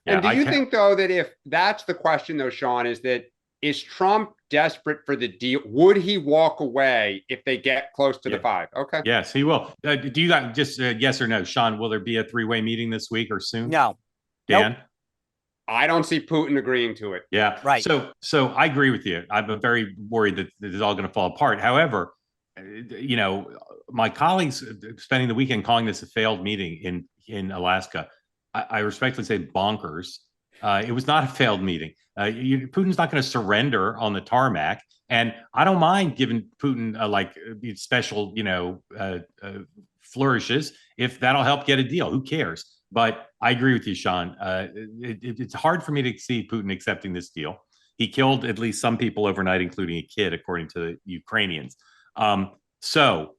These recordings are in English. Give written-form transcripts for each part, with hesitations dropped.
And Yeah, do I you can't. think, though, that if that's the question, though, Sean, is Trump desperate for the deal? Would he walk away if they get close to the Yeah. five? Okay. Yes, he will. Do you got just yes or no, Sean? Will there be a three-way meeting this week or soon? No. Nope. Dan? I don't see Putin agreeing to it. Yeah. Right. So I agree with you. I'm very worried that this is all going to fall apart. However, my colleagues spending the weekend calling this a failed meeting in Alaska, I respectfully say bonkers. It was not a failed meeting. Putin's not going to surrender on the tarmac, and I don't mind giving Putin special, flourishes if that'll help get a deal. Who cares? But I agree with you, Sean. It's hard for me to see Putin accepting this deal. He killed at least some people overnight, including a kid, according to the Ukrainians. So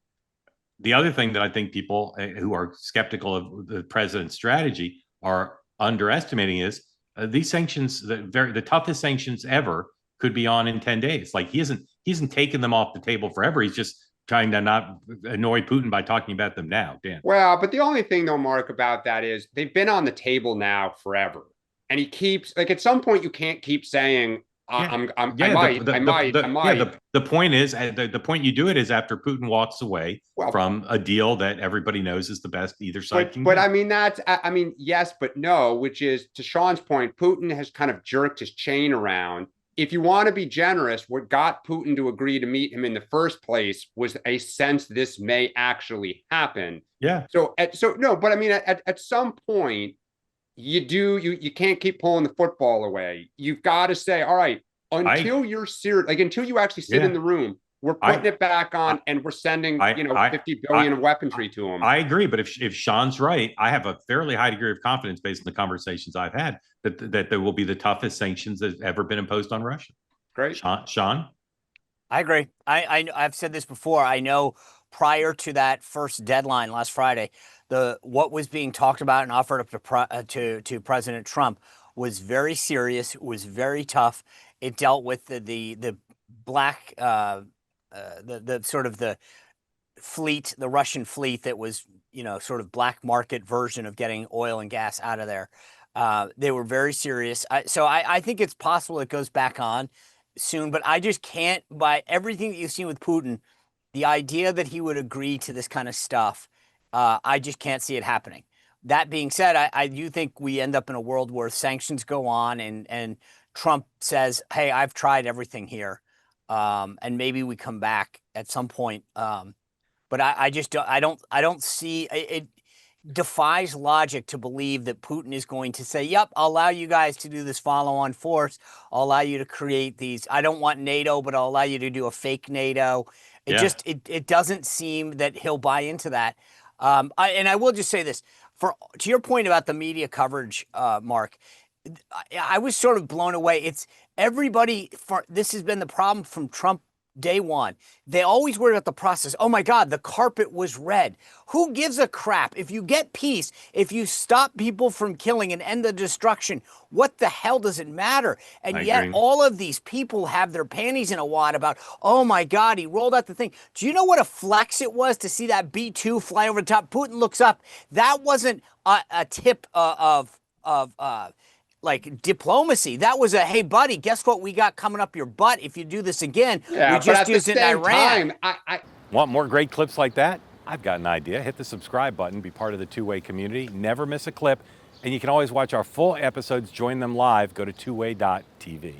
the other thing that I think people who are skeptical of the president's strategy are underestimating is these sanctions, the toughest sanctions ever, could be on in 10 days. Like he isn't taking them off the table forever. He's just trying to not annoy Putin by talking about them now. Dan. Well, but the only thing, though, Mark, about that is they've been on the table now forever. And he keeps, like, at some point, you can't keep saying, Yeah. I Yeah, might, I might, I might. Yeah, the point is the point you do it is after Putin walks away Well, from a deal that everybody knows is the best either side can but get. I mean, yes, but no, which is to Sean's point, Putin has kind of jerked his chain around. If you want to be generous, what got Putin to agree to meet him in the first place was a sense this may actually happen. Yeah. So no, but I mean, at some point, you can't keep pulling the football away. You've got to say, all right, until you're serious, like until you actually sit in the room, we're putting it back on and we're sending 50 billion of weaponry to them. I agree, but if Sean's right, I have a fairly high degree of confidence based on the conversations I've had that there will be the toughest sanctions that's ever been imposed on Russia. Great. Sean? I agree. I've said this before. I know prior to that first deadline last Friday, what was being talked about and offered up to President Trump was very serious. It was very tough. It dealt with the black the sort of the fleet, the Russian fleet that was sort of black market version of getting oil and gas out of there. They were very serious. So I think it's possible it goes back on soon, but I just can't, by everything that you've seen with Putin, the idea that he would agree to this kind of stuff, I just can't see it happening. That being said, I do think we end up in a world where sanctions go on and Trump says, hey, I've tried everything here. And maybe we come back at some point. But I don't see it. Defies logic to believe that Putin is going to say, yep, I'll allow you guys to do this follow-on force. I'll allow you to create these. I don't want NATO, but I'll allow you to do a fake NATO. It doesn't seem that he'll buy into that. And I will just say this, to your point about the media coverage, Mark, I was sort of blown away. It's everybody, this has been the problem from Trump day one. They always worry about the process. Oh my God, the carpet was red. Who gives a crap? If you get peace, if you stop people from killing and end the destruction, what the hell does it matter? And yet all of these people have their panties in a wad about, oh my God, he rolled out the thing. Do you know what a flex it was to see that B-2 fly over the top? Putin looks up. That wasn't a tip of like diplomacy. That was a, hey, buddy, guess what we got coming up your butt if you do this again? Yeah, we just used it in Iran. Want more great clips like that? I've got an idea. Hit the subscribe button, be part of the Two-Way community, never miss a clip, and you can always watch our full episodes, join them live, go to twoway.tv.